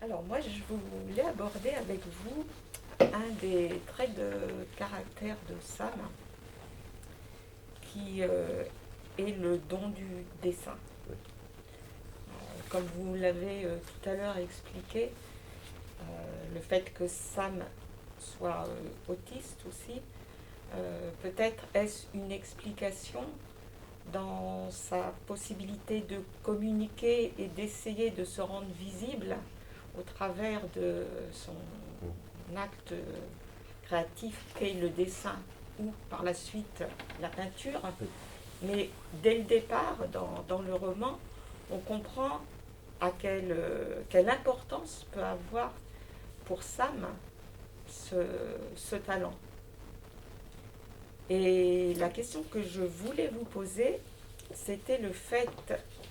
Alors moi, je voulais aborder avec vous un des traits de caractère de Sam, qui est le don du dessin. Comme vous l'avez tout à l'heure expliqué, le fait que Sam soit autiste aussi, peut-être est-ce une explication dans sa possibilité de communiquer et d'essayer de se rendre visible au travers de son acte créatif qu'est le dessin ou par la suite la peinture. Mais dès le départ, dans le roman, on comprend à quelle importance peut avoir pour Sam ce talent. Et la question que je voulais vous poser, c'était le fait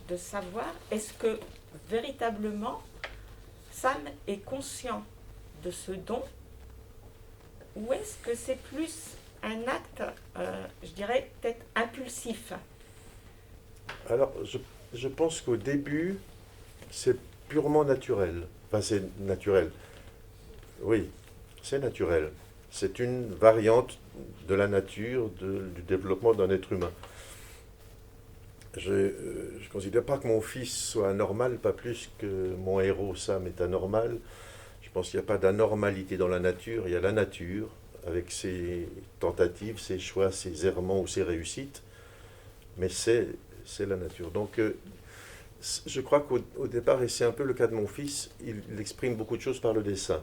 de savoir, est-ce que véritablement Sam est conscient de ce don, ou est-ce que c'est plus un acte, je dirais, peut-être impulsif? Alors, je pense qu'au début, c'est purement naturel. Enfin, c'est naturel. Oui, c'est naturel. C'est une variante de la nature, du développement d'un être humain. Je ne considère pas que mon fils soit anormal, pas plus que mon héros Sam est anormal. Je pense qu'il n'y a pas d'anormalité dans la nature. Il y a la nature, avec ses tentatives, ses choix, ses errements ou ses réussites. Mais c'est la nature. Donc, je crois qu'au départ, et c'est un peu le cas de mon fils, il exprime beaucoup de choses par le dessin.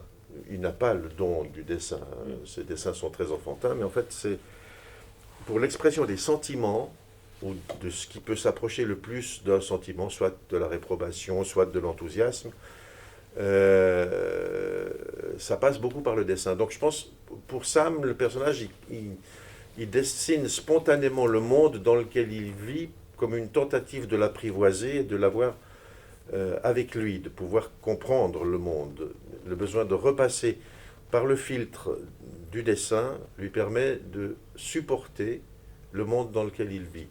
Il n'a pas le don du dessin. Ses dessins sont très enfantins, mais en fait, c'est pour l'expression des sentiments, ou de ce qui peut s'approcher le plus d'un sentiment, soit de la réprobation, soit de l'enthousiasme, ça passe beaucoup par le dessin. Donc je pense, pour Sam, le personnage, il dessine spontanément le monde dans lequel il vit comme une tentative de l'apprivoiser et de l'avoir avec lui, de pouvoir comprendre le monde. Le besoin de repasser par le filtre du dessin lui permet de supporter le monde dans lequel il vit.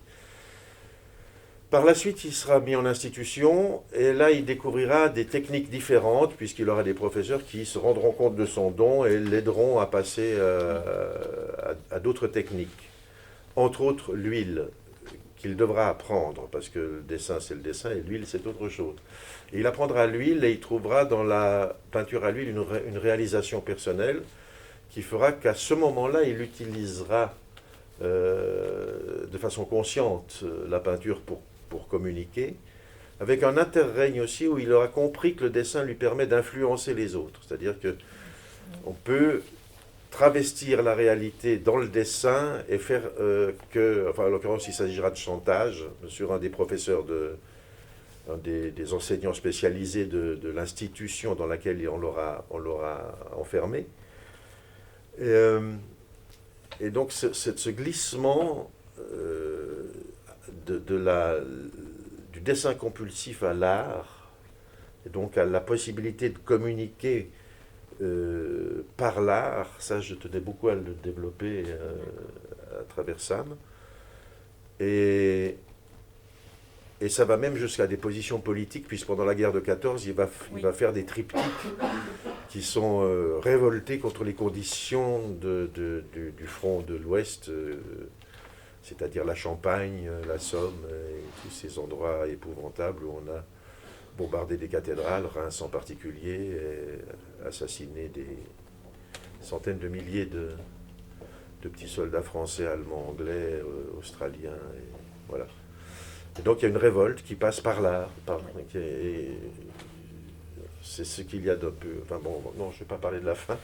Par la suite, il sera mis en institution et là, il découvrira des techniques différentes puisqu'il aura des professeurs qui se rendront compte de son don et l'aideront à passer à d'autres techniques. Entre autres, l'huile qu'il devra apprendre parce que le dessin, c'est le dessin et l'huile, c'est autre chose. Et il apprendra l'huile et il trouvera dans la peinture à l'huile une réalisation personnelle qui fera qu'à ce moment-là, il utilisera de façon consciente la peinture pour communiquer, avec un interrègne aussi où il aura compris que le dessin lui permet d'influencer les autres. C'est-à-dire que on peut travestir la réalité dans le dessin et faire enfin en l'occurrence il s'agira de chantage sur un des professeurs, un des enseignants spécialisés de l'institution dans laquelle on l'aura enfermé. Et donc ce glissement du dessin compulsif à l'art, et donc à la possibilité de communiquer par l'art, ça je tenais beaucoup à le développer à travers Sam. Et ça va même jusqu'à des positions politiques, puisque pendant la guerre de 14, il va faire des triptyques qui sont révoltés contre les conditions du front de l'Ouest, c'est-à-dire la Champagne, la Somme, et tous ces endroits épouvantables où on a bombardé des cathédrales, Reims en particulier, et assassiné des centaines de milliers de petits soldats français, allemands, anglais, australiens, et voilà. Et donc il y a une révolte qui passe par l'art, c'est ce qu'il y a d'un peu... Enfin bon, non, je ne vais pas parler de la fin,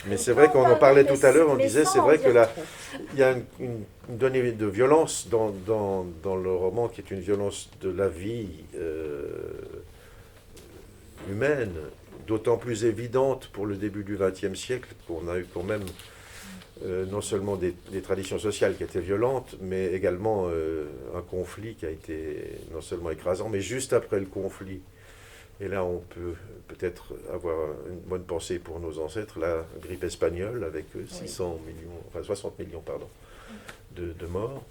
mais c'est vrai qu'on en parlait tout à l'heure, on disait, c'est vrai que il y a une donnée de violence dans le roman qui est une violence de la vie humaine, d'autant plus évidente pour le début du XXe siècle, qu'on a eu quand même non seulement des traditions sociales qui étaient violentes, mais également un conflit qui a été non seulement écrasant, mais juste après le conflit. Et là, on peut peut-être avoir une bonne pensée pour nos ancêtres, la grippe espagnole, avec 600 millions, enfin 60 millions, pardon, de morts.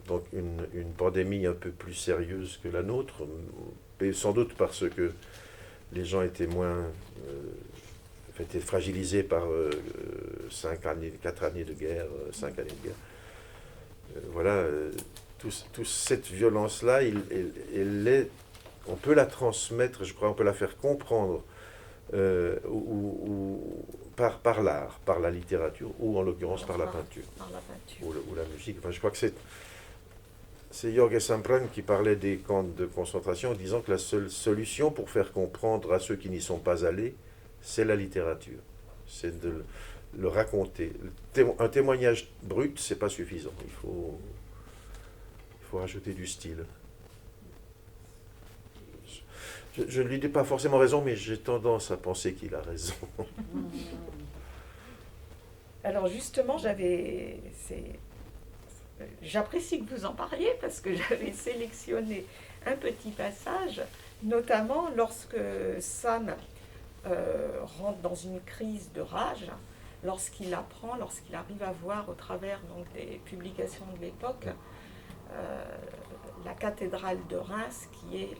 Donc une pandémie un peu plus sérieuse que la nôtre, et sans doute parce que les gens étaient étaient fragilisés par 4 années de guerre, 5 années de guerre. Voilà, toute cette violence-là, on peut la transmettre, je crois, on peut la faire comprendre par l'art, par la littérature, ou en l'occurrence par la peinture, ou la musique. Enfin, je crois que c'est Jorge Sempron qui parlait des camps de concentration en disant que la seule solution pour faire comprendre à ceux qui n'y sont pas allés, c'est la littérature. C'est de le raconter. Un témoignage brut, c'est pas suffisant. Il faut rajouter du style. Je ne lui dis pas forcément raison, mais j'ai tendance à penser qu'il a raison. Alors justement, j'apprécie que vous en parliez parce que j'avais sélectionné un petit passage, notamment lorsque Sam rentre dans une crise de rage, lorsqu'il arrive à voir au travers donc, des publications de l'époque, la cathédrale de Reims qui est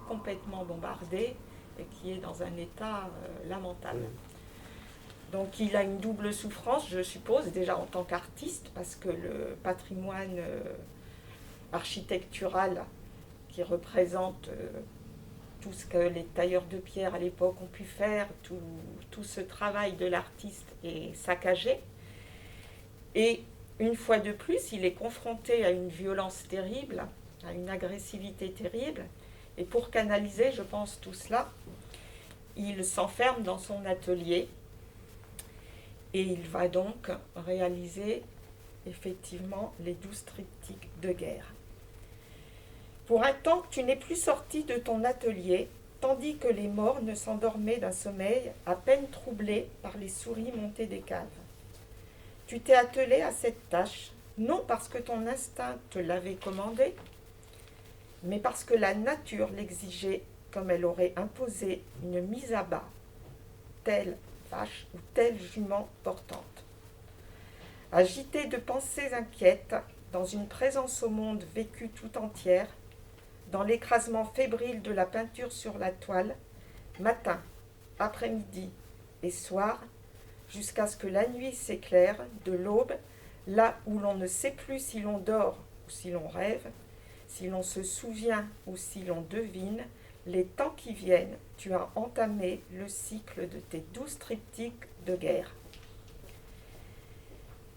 complètement bombardée et qui est dans un état lamentable. Donc il a une double souffrance, je suppose, déjà en tant qu'artiste, parce que le patrimoine architectural qui représente tout ce que les tailleurs de pierre à l'époque ont pu faire, tout ce travail de l'artiste est saccagé. Et une fois de plus, il est confronté à une violence terrible, à une agressivité terrible. Et pour canaliser, je pense, tout cela, il s'enferme dans son atelier et il va donc réaliser effectivement les 12 triptyques de guerre. Pour un temps, tu n'es plus sorti de ton atelier, tandis que les mornes s'endormaient d'un sommeil à peine troublé par les souris montées des caves. Tu t'es attelé à cette tâche, non parce que ton instinct te l'avait commandé, mais parce que la nature l'exigeait comme elle aurait imposé une mise à bas, telle vache ou telle jument portante. Agité de pensées inquiètes, dans une présence au monde vécue tout entière, dans l'écrasement fébrile de la peinture sur la toile, matin, après-midi et soir, jusqu'à ce que la nuit s'éclaire de l'aube, là où l'on ne sait plus si l'on dort ou si l'on rêve, si l'on se souvient ou si l'on devine, les temps qui viennent, tu as entamé le cycle de tes 12 triptyques de guerre.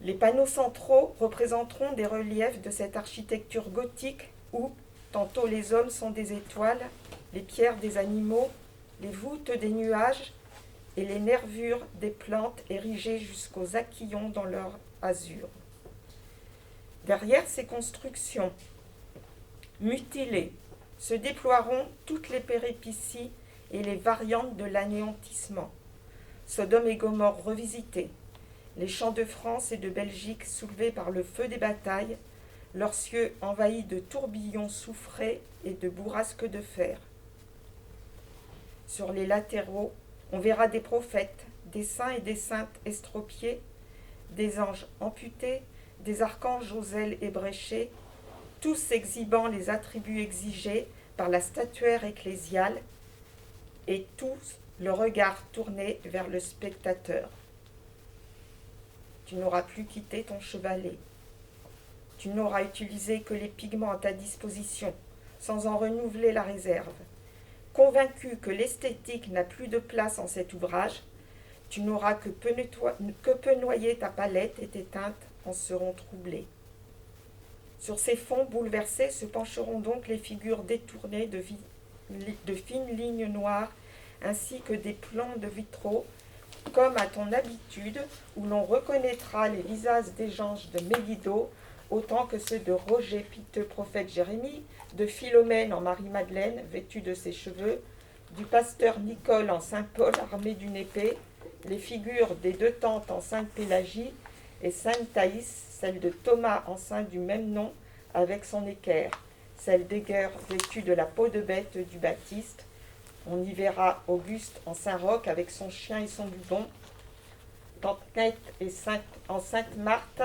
Les panneaux centraux représenteront des reliefs de cette architecture gothique où tantôt les hommes sont des étoiles, les pierres des animaux, les voûtes des nuages et les nervures des plantes érigées jusqu'aux aquillons dans leur azur. Derrière ces constructions mutilées se déploieront toutes les péripéties et les variantes de l'anéantissement. Sodome et Gomorrhe revisités, les champs de France et de Belgique soulevés par le feu des batailles, leurs cieux envahis de tourbillons soufrés et de bourrasques de fer. Sur les latéraux, on verra des prophètes, des saints et des saintes estropiés, des anges amputés, des archanges aux ailes ébréchées, tous exhibant les attributs exigés par la statuaire ecclésiale, et tous le regard tourné vers le spectateur. Tu n'auras plus quitté ton chevalet. Tu n'auras utilisé que les pigments à ta disposition, sans en renouveler la réserve. Convaincu que l'esthétique n'a plus de place en cet ouvrage, tu n'auras que peu noyer ta palette et tes teintes en seront troublées. Sur ces fonds bouleversés se pencheront donc les figures détournées de fines lignes noires, ainsi que des plans de vitraux, comme à ton habitude, où l'on reconnaîtra les visages des anges de Megiddo, autant que ceux de Roger, piteux prophète Jérémie, de Philomène en Marie-Madeleine, vêtue de ses cheveux, du pasteur Nicole en Saint-Paul armé d'une épée, les figures des deux tantes en Sainte-Pélagie et Sainte Thaïs, celle de Thomas enceinte du même nom avec son équerre, celle d'Héger vêtue de la peau de bête du Baptiste. On y verra Auguste en Saint-Roch avec son chien et son bubon, Tante Nette en Sainte-Marthe,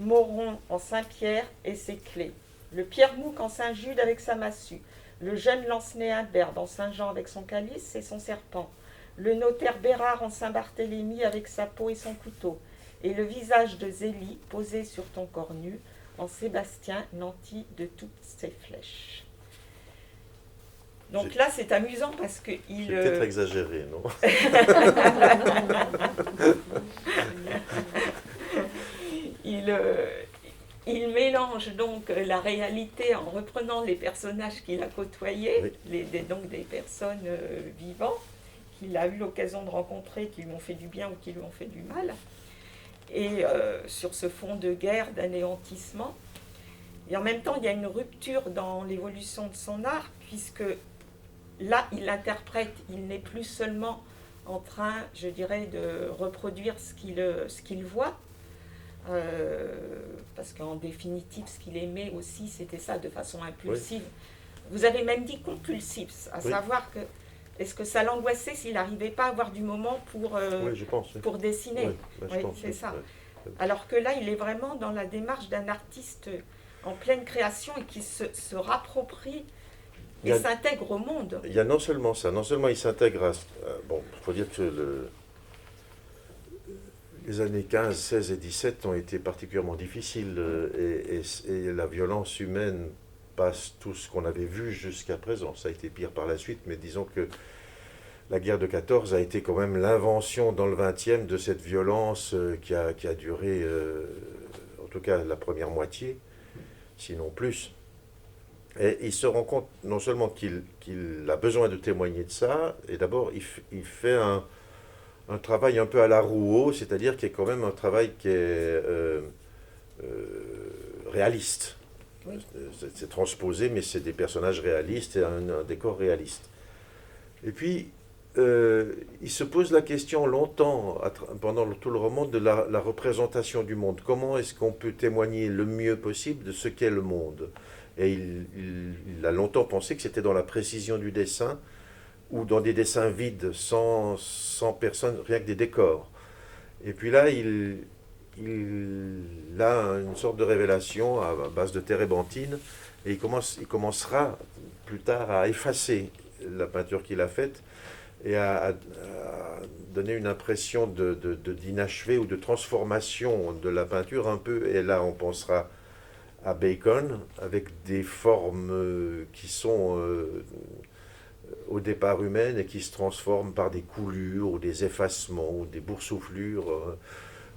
Moron en Saint-Pierre et ses clés, le Pierre Mouque en Saint-Jude avec sa massue, Le jeune Lancenéen Bert dans Saint-Jean avec son calice et son serpent. Le notaire Bérard en Saint-Barthélemy avec sa peau et son couteau. Et le visage de Zélie posé sur ton corps nu, en Sébastien nanti de toutes ses flèches. Donc là, c'est amusant parce que il. C'est peut-être exagéré, non? Il mélange donc la réalité en reprenant les personnages qu'il a côtoyés, oui. donc des personnes vivantes qu'il a eu l'occasion de rencontrer, qui lui ont fait du bien ou qui lui ont fait du mal, et sur ce fond de guerre, d'anéantissement. Et en même temps, il y a une rupture dans l'évolution de son art, puisque là, il interprète, il n'est plus seulement en train, je dirais, de reproduire ce qu'il voit, parce qu'en définitive, ce qu'il aimait aussi, c'était ça, de façon impulsive. Oui. Vous avez même dit compulsive, à oui. savoir que, est-ce que ça l'angoissait s'il n'arrivait pas à avoir du moment pour, oui, je pense, oui. pour dessiner? Oui, oui, c'est ça. Oui. Alors que là, il est vraiment dans la démarche d'un artiste en pleine création et qui se rapproprie et s'intègre au monde. Il y a non seulement ça, non seulement il s'intègre à... bon, il faut dire que les années 15, 16 et 17 ont été particulièrement difficiles et la violence humaine passe tout ce qu'on avait vu jusqu'à présent. Ça a été pire par la suite, mais disons que la guerre de 14 a été quand même l'invention dans le 20e de cette violence qui a duré, en tout cas la première moitié, sinon plus. Et il se rend compte non seulement qu'il a besoin de témoigner de ça, et d'abord il fait un travail un peu à la Rouault, c'est-à-dire qui est quand même un travail qui est réaliste. Oui. C'est transposé, mais c'est des personnages réalistes et un décor réaliste. Et puis, il se pose la question longtemps, pendant tout le roman, de la représentation du monde. Comment est-ce qu'on peut témoigner le mieux possible de ce qu'est le monde? Et il a longtemps pensé que c'était dans la précision du dessin, ou dans des dessins vides, sans personne, rien que des décors. Et puis là, il a une sorte de révélation à base de térébenthine, et il commencera plus tard à effacer la peinture qu'il a faite, et à donner une impression d'inachevé ou de transformation de la peinture un peu, et là on pensera à Bacon, avec des formes qui sont au départ humaines et qui se transforment par des coulures ou des effacements ou des boursouflures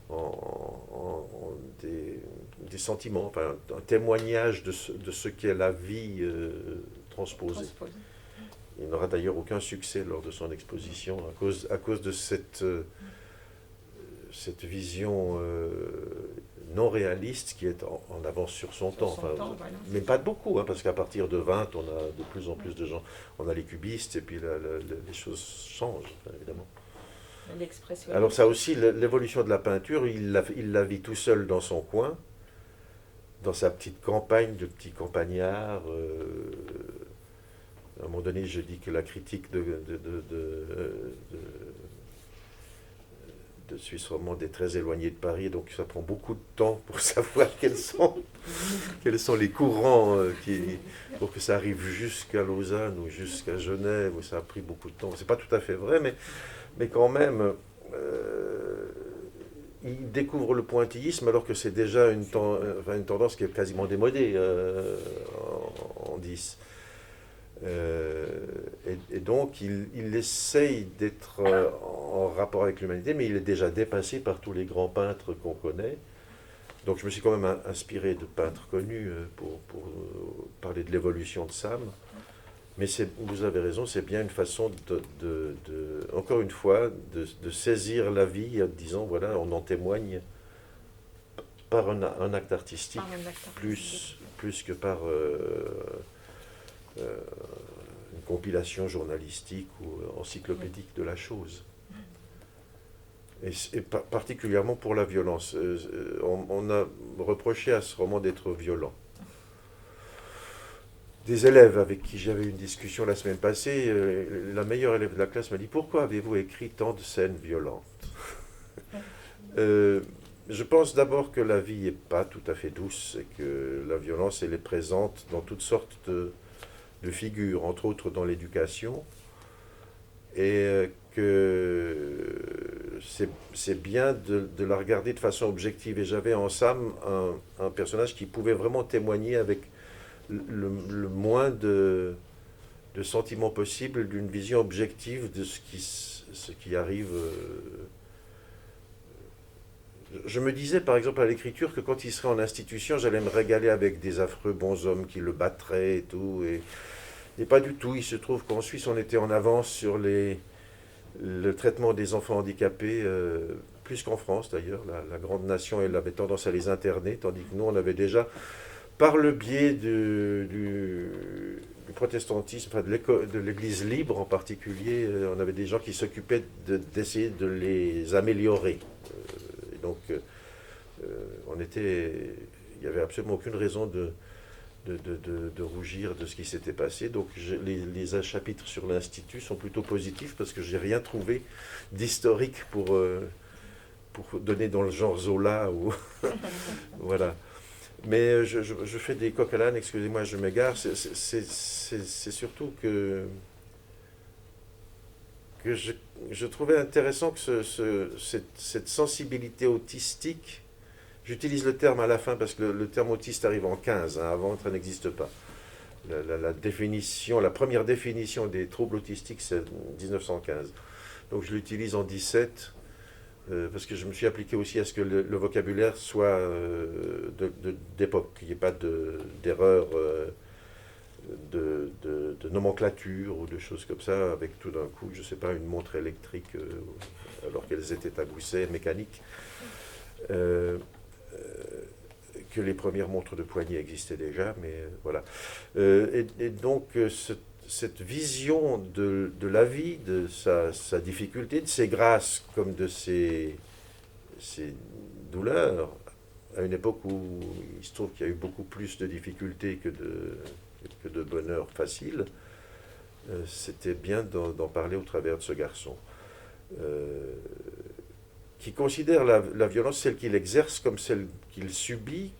en des sentiments, enfin un témoignage de ce qu'est la vie transposée. Il n'aura d'ailleurs aucun succès lors de son exposition à cause de cette vision non réaliste qui est en avance sur son temps. Voilà. Mais pas de beaucoup, hein, parce qu'à partir de 20, on a de plus en plus de gens. On a les cubistes et puis les choses changent, évidemment. Alors ça aussi, l'évolution de la peinture, il la vit tout seul dans son coin, dans sa petite campagne de petits campagnards. À un moment donné, je dis que la critique de Suisse romande est très éloignée de Paris, donc ça prend beaucoup de temps pour savoir quels sont les courants pour que ça arrive jusqu'à Lausanne ou jusqu'à Genève, où ça a pris beaucoup de temps. C'est pas tout à fait vrai, mais quand même, il découvre le pointillisme alors que c'est déjà une tendance qui est quasiment démodée en 10. Et donc il essaye d'être en rapport avec l'humanité, mais il est déjà dépassé par tous les grands peintres qu'on connaît. Donc je me suis quand même inspiré de peintres connus pour parler de l'évolution de Sam. Mais vous avez raison, c'est bien une façon encore une fois, de saisir la vie en disant, voilà, on en témoigne par un acte artistique, plus que par une compilation journalistique ou encyclopédique de la chose. Et particulièrement pour la violence. On a reproché à ce roman d'être violent. Des élèves avec qui j'avais une discussion la semaine passée, la meilleure élève de la classe m'a dit « Pourquoi avez-vous écrit tant de scènes violentes ?» Je pense d'abord que la vie n'est pas tout à fait douce et que la violence, elle est présente dans toutes sortes de figure, entre autres dans l'éducation, et que c'est bien de la regarder de façon objective. Et j'avais en Sam un personnage qui pouvait vraiment témoigner avec le moins de sentiments possible, d'une vision objective de ce qui arrive. Je me disais par exemple à l'écriture que quand il serait en institution, j'allais me régaler avec des affreux bonshommes qui le battraient et tout. Et pas du tout. Il se trouve qu'en Suisse, on était en avance sur le traitement des enfants handicapés, plus qu'en France d'ailleurs. La grande nation, elle avait tendance à les interner, tandis que nous, on avait déjà, par le biais du protestantisme, enfin de l'Église libre en particulier, on avait des gens qui s'occupaient d'essayer de les améliorer. Et donc, il n'y avait absolument aucune raison de rougir de ce qui s'était passé. Donc les chapitres sur l'Institut sont plutôt positifs parce que j'ai rien trouvé d'historique pour donner dans le genre Zola. Voilà. Mais je fais des coq à l'âne, excusez-moi, je m'égare. C'est surtout que je trouvais intéressant que cette sensibilité autistique, j'utilise le terme à la fin parce que le terme autiste arrive en 15, hein, avant ça n'existe pas. La première définition des troubles autistiques, c'est 1915. Donc je l'utilise en 17 parce que je me suis appliqué aussi à ce que le vocabulaire soit d'époque, qu'il n'y ait pas d'erreur de nomenclature ou de choses comme ça, avec tout d'un coup, je ne sais pas, une montre électrique alors qu'elles étaient à gousset mécanique. Que les premières montres de poignet existaient déjà, mais voilà. Et donc, cette vision de la vie, de sa difficulté, de ses grâces comme de ses douleurs, à une époque où il se trouve qu'il y a eu beaucoup plus de difficultés que de bonheur facile, c'était bien d'en parler au travers de ce garçon. Qui considère la violence, celle qu'il exerce, comme celle qu'il subit,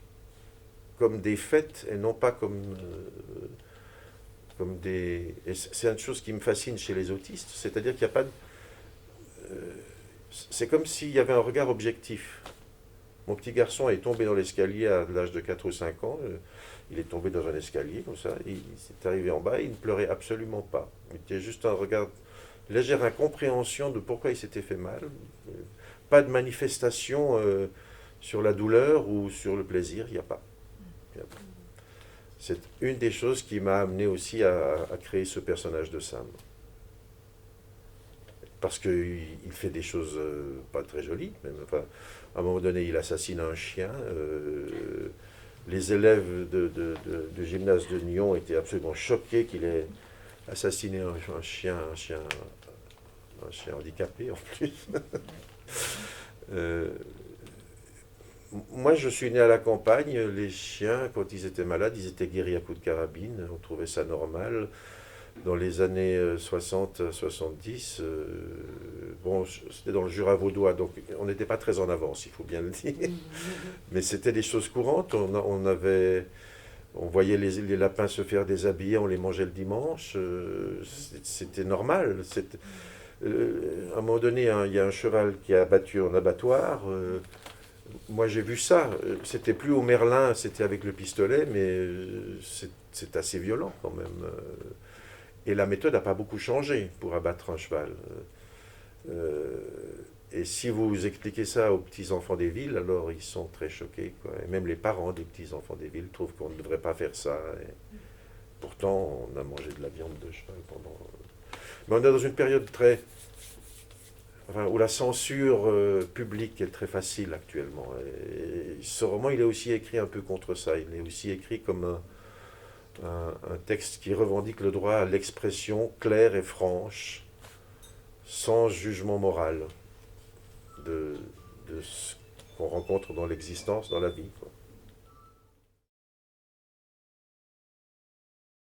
comme des faits et non pas comme des... Et c'est une chose qui me fascine chez les autistes, c'est-à-dire qu'il n'y a pas de... c'est comme s'il y avait un regard objectif. Mon petit garçon est tombé dans l'escalier à l'âge de 4 ou 5 ans, il est tombé dans un escalier comme ça, il s'est arrivé en bas, il ne pleurait absolument pas. Il était juste un regard, légère incompréhension de pourquoi il s'était fait mal, pas de manifestation sur la douleur ou sur le plaisir, il n'y a pas. C'est une des choses qui m'a amené aussi à créer ce personnage de Sam. Parce qu'il fait des choses pas très jolies, même. Enfin, à un moment donné, il assassine un chien. Les élèves de gymnase de Nyon étaient absolument choqués qu'il ait assassiné un chien handicapé en plus. Moi, je suis né à la campagne. Les chiens, quand ils étaient malades, ils étaient guéris à coups de carabine. On trouvait ça normal. Dans les années 60-70, bon, c'était dans le Jura vaudois, donc on n'était pas très en avance, il faut bien le dire. Mais c'était des choses courantes. On voyait les lapins se faire déshabiller, on les mangeait le dimanche. C'était normal. À un moment donné, il y a un cheval qui a abattu un abattoir. Moi, j'ai vu ça. C'était plus au Merlin, c'était avec le pistolet, mais c'est assez violent quand même. Et la méthode n'a pas beaucoup changé pour abattre un cheval. Et si vous expliquez ça aux petits-enfants des villes, alors ils sont très choqués, quoi. Et même les parents des petits-enfants des villes trouvent qu'on ne devrait pas faire ça. Et pourtant, on a mangé de la viande de cheval pendant... Mais on est dans une période où la censure publique est très facile actuellement. Et ce roman, il est aussi écrit un peu contre ça. Il est aussi écrit comme un texte qui revendique le droit à l'expression claire et franche, sans jugement moral de ce qu'on rencontre dans l'existence, dans la vie, quoi.